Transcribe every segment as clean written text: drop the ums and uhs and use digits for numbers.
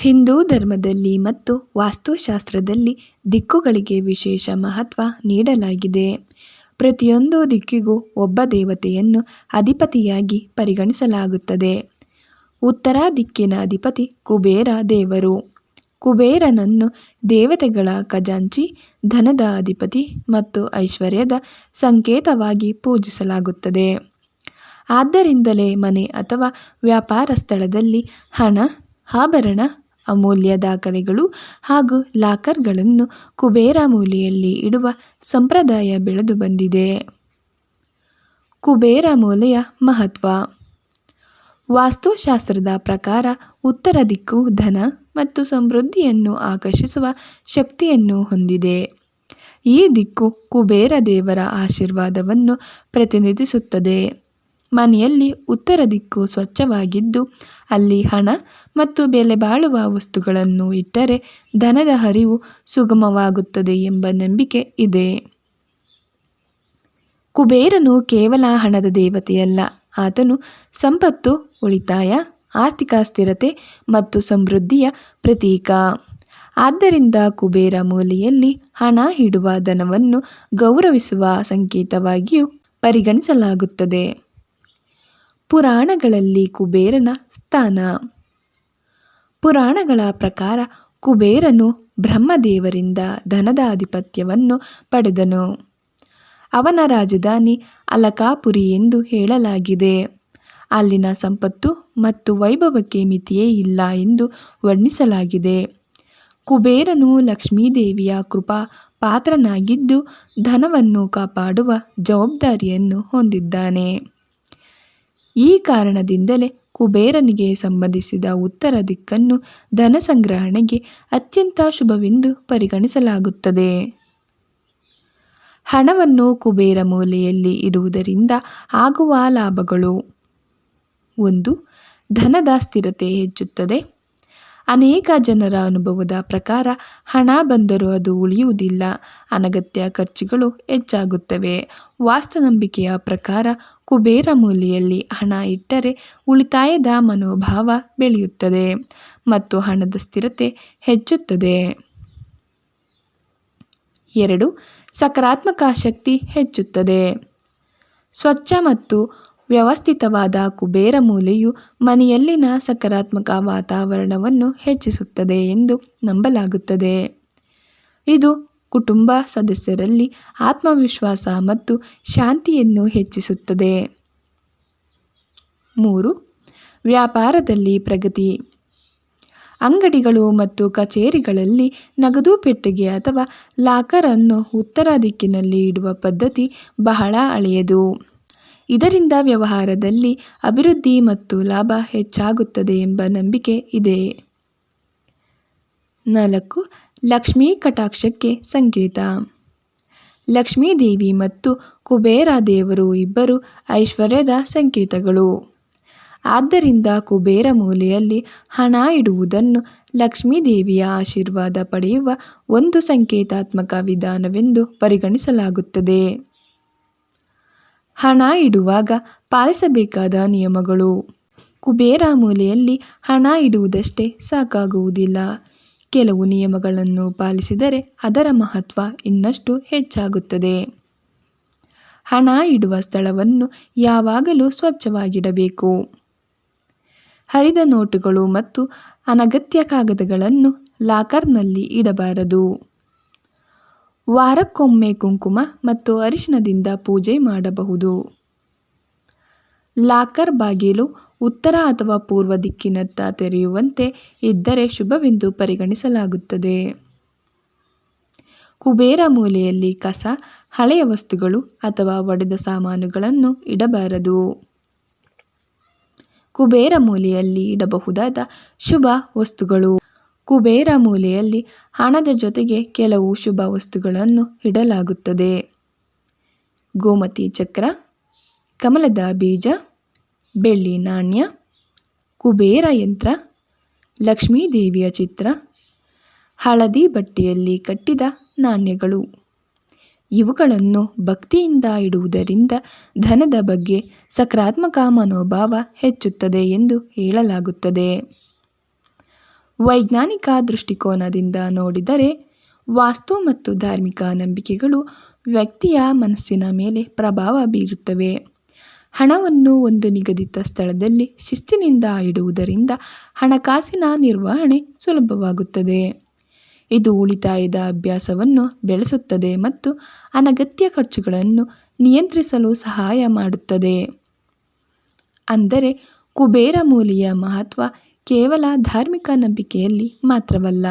ಹಿಂದೂ ಧರ್ಮದಲ್ಲಿ ಮತ್ತು ವಾಸ್ತುಶಾಸ್ತ್ರದಲ್ಲಿ ದಿಕ್ಕುಗಳಿಗೆ ವಿಶೇಷ ಮಹತ್ವ ನೀಡಲಾಗಿದೆ. ಪ್ರತಿಯೊಂದು ದಿಕ್ಕಿಗೂ ಒಬ್ಬ ದೇವತೆಯನ್ನು ಅಧಿಪತಿಯಾಗಿ ಪರಿಗಣಿಸಲಾಗುತ್ತದೆ. ಉತ್ತರ ದಿಕ್ಕಿನ ಅಧಿಪತಿ ಕುಬೇರ ದೇವರು. ಕುಬೇರನನ್ನು ದೇವತೆಗಳ ಖಜಾಂಚಿ, ಧನದ ಅಧಿಪತಿ ಮತ್ತು ಐಶ್ವರ್ಯದ ಸಂಕೇತವಾಗಿ ಪೂಜಿಸಲಾಗುತ್ತದೆ. ಆದ್ದರಿಂದಲೇ ಮನೆ ಅಥವಾ ವ್ಯಾಪಾರ ಸ್ಥಳದಲ್ಲಿ ಹಣ, ಆಭರಣ, ಅಮೂಲ್ಯ ದಾಖಲೆಗಳು ಹಾಗೂ ಲಾಕರ್ಗಳನ್ನು ಕುಬೇರ ಮೂಲೆಯಲ್ಲಿ ಇಡುವ ಸಂಪ್ರದಾಯ ಬೆಳೆದು ಬಂದಿದೆ. ಕುಬೇರ ಮೂಲೆಯ ಮಹತ್ವ. ವಾಸ್ತುಶಾಸ್ತ್ರದ ಪ್ರಕಾರ ಉತ್ತರ ದಿಕ್ಕು ಧನ ಮತ್ತು ಸಮೃದ್ಧಿಯನ್ನು ಆಕರ್ಷಿಸುವ ಶಕ್ತಿಯನ್ನು ಹೊಂದಿದೆ. ಈ ದಿಕ್ಕು ಕುಬೇರ ದೇವರ ಆಶೀರ್ವಾದವನ್ನು ಪ್ರತಿನಿಧಿಸುತ್ತದೆ. ಮನೆಯಲ್ಲಿ ಉತ್ತರ ದಿಕ್ಕು ಸ್ವಚ್ಛವಾಗಿದ್ದು ಅಲ್ಲಿ ಹಣ ಮತ್ತು ಬೆಲೆಬಾಳುವ ವಸ್ತುಗಳನ್ನು ಇಟ್ಟರೆ ಧನದ ಹರಿವು ಸುಗಮವಾಗುತ್ತದೆ ಎಂಬ ನಂಬಿಕೆ ಇದೆ. ಕುಬೇರನು ಕೇವಲ ಹಣದ ದೇವತೆಯಲ್ಲ, ಆತನು ಸಂಪತ್ತು, ಉಳಿತಾಯ, ಆರ್ಥಿಕ ಸ್ಥಿರತೆ ಮತ್ತು ಸಮೃದ್ಧಿಯ ಪ್ರತೀಕ. ಆದ್ದರಿಂದ ಕುಬೇರ ಮೂಲೆಯಲ್ಲಿ ಹಣ ಇಡುವ ಧನವನ್ನು ಗೌರವಿಸುವ ಸಂಕೇತವಾಗಿಯೂ ಪರಿಗಣಿಸಲಾಗುತ್ತದೆ. ಪುರಾಣಗಳಲ್ಲಿ ಕುಬೇರನ ಸ್ಥಾನ. ಪುರಾಣಗಳ ಪ್ರಕಾರ ಕುಬೇರನು ಬ್ರಹ್ಮದೇವರಿಂದ ಧನದ ಆಧಿಪತ್ಯವನ್ನು ಪಡೆದನು. ಅವನ ರಾಜಧಾನಿ ಅಲಕಾಪುರಿ ಎಂದು ಹೇಳಲಾಗಿದೆ. ಅಲ್ಲಿನ ಸಂಪತ್ತು ಮತ್ತು ವೈಭವಕ್ಕೆ ಮಿತಿಯೇ ಇಲ್ಲ ಎಂದು ವರ್ಣಿಸಲಾಗಿದೆ. ಕುಬೇರನು ಲಕ್ಷ್ಮೀದೇವಿಯ ಕೃಪಾ ಪಾತ್ರನಾಗಿದ್ದು ಧನವನ್ನು ಕಾಪಾಡುವ ಜವಾಬ್ದಾರಿಯನ್ನು ಹೊಂದಿದ್ದಾನೆ. ಈ ಕಾರಣದಿಂದಲೇ ಕುಬೇರನಿಗೆ ಸಂಬಂಧಿಸಿದ ಉತ್ತರ ದಿಕ್ಕನ್ನು ಧನ ಸಂಗ್ರಹಣೆಗೆ ಅತ್ಯಂತ ಶುಭವೆಂದು ಪರಿಗಣಿಸಲಾಗುತ್ತದೆ. ಹಣವನ್ನು ಕುಬೇರ ಮೂಲೆಯಲ್ಲಿ ಇಡುವುದರಿಂದ ಆಗುವ ಲಾಭಗಳು. 1. ಧನದ ಸ್ಥಿರತೆ ಹೆಚ್ಚುತ್ತದೆ. ಅನೇಕ ಜನರ ಅನುಭವದ ಪ್ರಕಾರ ಹಣ ಬಂದರೂ ಅದು ಉಳಿಯುವುದಿಲ್ಲ, ಅನಗತ್ಯ ಖರ್ಚುಗಳು ಹೆಚ್ಚಾಗುತ್ತವೆ. ವಾಸ್ತುನಂಬಿಕೆಯ ಪ್ರಕಾರ ಕುಬೇರ ಮೂಲೆಯಲ್ಲಿ ಹಣ ಇಟ್ಟರೆ ಉಳಿತಾಯದ ಮನೋಭಾವ ಬೆಳೆಯುತ್ತದೆ ಮತ್ತು ಹಣದ ಸ್ಥಿರತೆ ಹೆಚ್ಚುತ್ತದೆ. 2. ಸಕಾರಾತ್ಮಕ ಶಕ್ತಿ ಹೆಚ್ಚುತ್ತದೆ. ಸ್ವಚ್ಛ ಮತ್ತು ವ್ಯವಸ್ಥಿತವಾದ ಕುಬೇರ ಮೂಲೆಯು ಮನೆಯಲ್ಲಿನ ಸಕಾರಾತ್ಮಕ ವಾತಾವರಣವನ್ನು ಹೆಚ್ಚಿಸುತ್ತದೆ ಎಂದು ನಂಬಲಾಗುತ್ತದೆ. ಇದು ಕುಟುಂಬ ಸದಸ್ಯರಲ್ಲಿ ಆತ್ಮವಿಶ್ವಾಸ ಮತ್ತು ಶಾಂತಿಯನ್ನು ಹೆಚ್ಚಿಸುತ್ತದೆ. 3. ವ್ಯಾಪಾರದಲ್ಲಿ ಪ್ರಗತಿ. ಅಂಗಡಿಗಳು ಮತ್ತು ಕಚೇರಿಗಳಲ್ಲಿ ನಗದು ಪೆಟ್ಟಿಗೆ ಅಥವಾ ಲಾಕರ್ ಅನ್ನು ಉತ್ತರ ದಿಕ್ಕಿನಲ್ಲಿ ಇಡುವ ಪದ್ಧತಿ ಬಹಳ ಹಳೆಯದು. ಇದರಿಂದ ವ್ಯವಹಾರದಲ್ಲಿ ಅಭಿವೃದ್ಧಿ ಮತ್ತು ಲಾಭ ಹೆಚ್ಚಾಗುತ್ತದೆ ಎಂಬ ನಂಬಿಕೆ ಇದೆ. 4. ಲಕ್ಷ್ಮೀ ಕಟಾಕ್ಷಕ್ಕೆ ಸಂಕೇತ. ಲಕ್ಷ್ಮೀದೇವಿ ಮತ್ತು ಕುಬೇರ ದೇವರು ಇಬ್ಬರೂ ಐಶ್ವರ್ಯದ ಸಂಕೇತಗಳು. ಆದ್ದರಿಂದ ಕುಬೇರ ಮೂಲೆಯಲ್ಲಿ ಹಣ ಇಡುವುದನ್ನು ಲಕ್ಷ್ಮೀದೇವಿಯ ಆಶೀರ್ವಾದ ಪಡೆಯುವ ಒಂದು ಸಂಕೇತಾತ್ಮಕ ವಿಧಾನವೆಂದು ಪರಿಗಣಿಸಲಾಗುತ್ತದೆ. ಹಣ ಇಡುವಾಗ ಪಾಲಿಸಬೇಕಾದ ನಿಯಮಗಳು. ಕುಬೇರ ಮೂಲೆಯಲ್ಲಿ ಹಣ ಇಡುವುದಷ್ಟೇ ಸಾಕಾಗುವುದಿಲ್ಲ. ಕೆಲವು ನಿಯಮಗಳನ್ನು ಪಾಲಿಸಿದರೆ ಅದರ ಮಹತ್ವ ಇನ್ನಷ್ಟು ಹೆಚ್ಚಾಗುತ್ತದೆ. ಹಣ ಇಡುವ ಸ್ಥಳವನ್ನು ಯಾವಾಗಲೂ ಸ್ವಚ್ಛವಾಗಿಡಬೇಕು. ಹರಿದ ನೋಟುಗಳು ಮತ್ತು ಅನಗತ್ಯ ಕಾಗದಗಳನ್ನು ಲಾಕರ್ನಲ್ಲಿ ಇಡಬಾರದು. ವಾರಕ್ಕೊಮ್ಮೆ ಕುಂಕುಮ ಮತ್ತು ಅರಿಶಿನದಿಂದ ಪೂಜೆ ಮಾಡಬಹುದು. ಲಾಕರ್ ಬಾಗಿಲು ಉತ್ತರ ಅಥವಾ ಪೂರ್ವ ದಿಕ್ಕಿನತ್ತ ತೆರೆಯುವಂತೆ ಇದ್ದರೆ ಶುಭವೆಂದು ಪರಿಗಣಿಸಲಾಗುತ್ತದೆ. ಕುಬೇರ ಮೂಲೆಯಲ್ಲಿ ಕಸ, ಹಳೆಯ ವಸ್ತುಗಳು ಅಥವಾ ಒಡೆದ ಸಾಮಾನುಗಳನ್ನು ಇಡಬಾರದು. ಕುಬೇರ ಮೂಲೆಯಲ್ಲಿ ಇಡಬಹುದಾದ ಶುಭ ವಸ್ತುಗಳು. ಕುಬೇರ ಮೂಲೆಯಲ್ಲಿ ಹಣದ ಜೊತೆಗೆ ಕೆಲವು ಶುಭ ವಸ್ತುಗಳನ್ನು ಇಡಲಾಗುತ್ತದೆ. ಗೋಮತಿ ಚಕ್ರ, ಕಮಲದ ಬೀಜ, ಬೆಳ್ಳಿ ನಾಣ್ಯ, ಕುಬೇರ ಯಂತ್ರ, ಲಕ್ಷ್ಮೀದೇವಿಯ ಚಿತ್ರ, ಹಳದಿ ಬಟ್ಟೆಯಲ್ಲಿ ಕಟ್ಟಿದ ನಾಣ್ಯಗಳು. ಇವುಗಳನ್ನು ಭಕ್ತಿಯಿಂದ ಇಡುವುದರಿಂದ ಧನದ ಬಗ್ಗೆ ಸಕಾರಾತ್ಮಕ ಮನೋಭಾವ ಹೆಚ್ಚುತ್ತದೆ ಎಂದು ಹೇಳಲಾಗುತ್ತದೆ. ವೈಜ್ಞಾನಿಕ ದೃಷ್ಟಿಕೋನದಿಂದ ನೋಡಿದರೆ ವಾಸ್ತು ಮತ್ತು ಧಾರ್ಮಿಕ ನಂಬಿಕೆಗಳು ವ್ಯಕ್ತಿಯ ಮನಸ್ಸಿನ ಮೇಲೆ ಪ್ರಭಾವ ಬೀರುತ್ತವೆ. ಹಣವನ್ನು ಒಂದು ನಿಗದಿತ ಸ್ಥಳದಲ್ಲಿ ಶಿಸ್ತಿನಿಂದ ಇಡುವುದರಿಂದ ಹಣಕಾಸಿನ ನಿರ್ವಹಣೆ ಸುಲಭವಾಗುತ್ತದೆ. ಇದು ಉಳಿತಾಯದ ಅಭ್ಯಾಸವನ್ನು ಬೆಳೆಸುತ್ತದೆ ಮತ್ತು ಅನಗತ್ಯ ಖರ್ಚುಗಳನ್ನು ನಿಯಂತ್ರಿಸಲು ಸಹಾಯ ಮಾಡುತ್ತದೆ. ಅಂದರೆ ಕುಬೇರ ಮೂಲೆಯ ಮಹತ್ವ ಕೇವಲ ಧಾರ್ಮಿಕ ನಂಬಿಕೆಯಲ್ಲಿ ಮಾತ್ರವಲ್ಲ,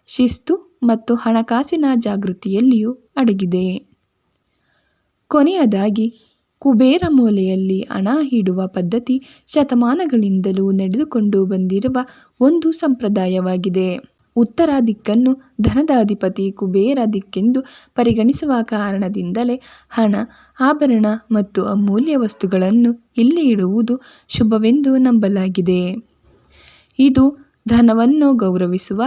ಶಿಸ್ತು ಮತ್ತು ಹಣಕಾಸಿನ ಜಾಗೃತಿಯಲ್ಲಿಯೂ ಅಡಗಿದೆ. ಕೊನೆಯದಾಗಿ, ಕುಬೇರ ಮೂಲೆಯಲ್ಲಿ ಹಣ ಇಡುವ ಪದ್ಧತಿ ಶತಮಾನಗಳಿಂದಲೂ ನಡೆದುಕೊಂಡು ಬಂದಿರುವ ಒಂದು ಸಂಪ್ರದಾಯವಾಗಿದೆ. ಉತ್ತರ ದಿಕ್ಕನ್ನು ಧನದ ಅಧಿಪತಿ ಕುಬೇರ ದಿಕ್ಕೆಂದು ಪರಿಗಣಿಸುವ ಕಾರಣದಿಂದಲೇ ಹಣ, ಆಭರಣ ಮತ್ತು ಅಮೂಲ್ಯ ವಸ್ತುಗಳನ್ನು ಇಲ್ಲಿ ಇಡುವುದು ಶುಭವೆಂದು ನಂಬಲಾಗಿದೆ. ಇದು ಧನವನ್ನು ಗೌರವಿಸುವ,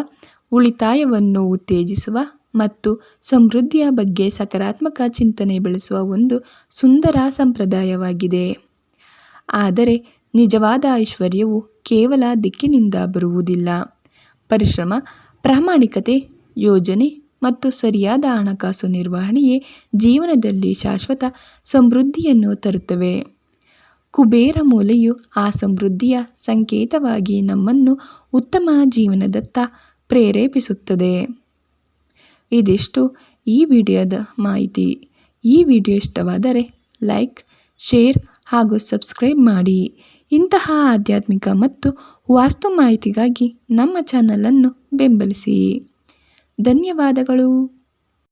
ಉಳಿತಾಯವನ್ನು ಉತ್ತೇಜಿಸುವ ಮತ್ತು ಸಮೃದ್ಧಿಯ ಬಗ್ಗೆ ಸಕಾರಾತ್ಮಕ ಚಿಂತನೆ ಬೆಳೆಸುವ ಒಂದು ಸುಂದರ ಸಂಪ್ರದಾಯವಾಗಿದೆ. ಆದರೆ ನಿಜವಾದ ಐಶ್ವರ್ಯವು ಕೇವಲ ದಿಕ್ಕಿನಿಂದ ಬರುವುದಿಲ್ಲ. ಪರಿಶ್ರಮ, ಪ್ರಾಮಾಣಿಕತೆ, ಯೋಜನೆ ಮತ್ತು ಸರಿಯಾದ ಹಣಕಾಸು ನಿರ್ವಹಣೆಯೇ ಜೀವನದಲ್ಲಿ ಶಾಶ್ವತ ಸಮೃದ್ಧಿಯನ್ನು ತರುತ್ತವೆ. ಕುಬೇರ ಮೂಲೆಯು ಆ ಸಮೃದ್ಧಿಯ ಸಂಕೇತವಾಗಿ ನಮ್ಮನ್ನು ಉತ್ತಮ ಜೀವನದತ್ತ ಪ್ರೇರೇಪಿಸುತ್ತದೆ. ಇದಿಷ್ಟು ಈ ವಿಡಿಯೋದ ಮಾಹಿತಿ. ಈ ವಿಡಿಯೋ ಇಷ್ಟವಾದರೆ ಲೈಕ್, ಶೇರ್ ಹಾಗೂ ಸಬ್ಸ್ಕ್ರೈಬ್ ಮಾಡಿ. ಇಂತಹ ಆಧ್ಯಾತ್ಮಿಕ ಮತ್ತು ವಾಸ್ತು ಮಾಹಿತಿಗಾಗಿ ನಮ್ಮ ಚಾನಲನ್ನು ಬೆಂಬಲಿಸಿ. ಧನ್ಯವಾದಗಳು.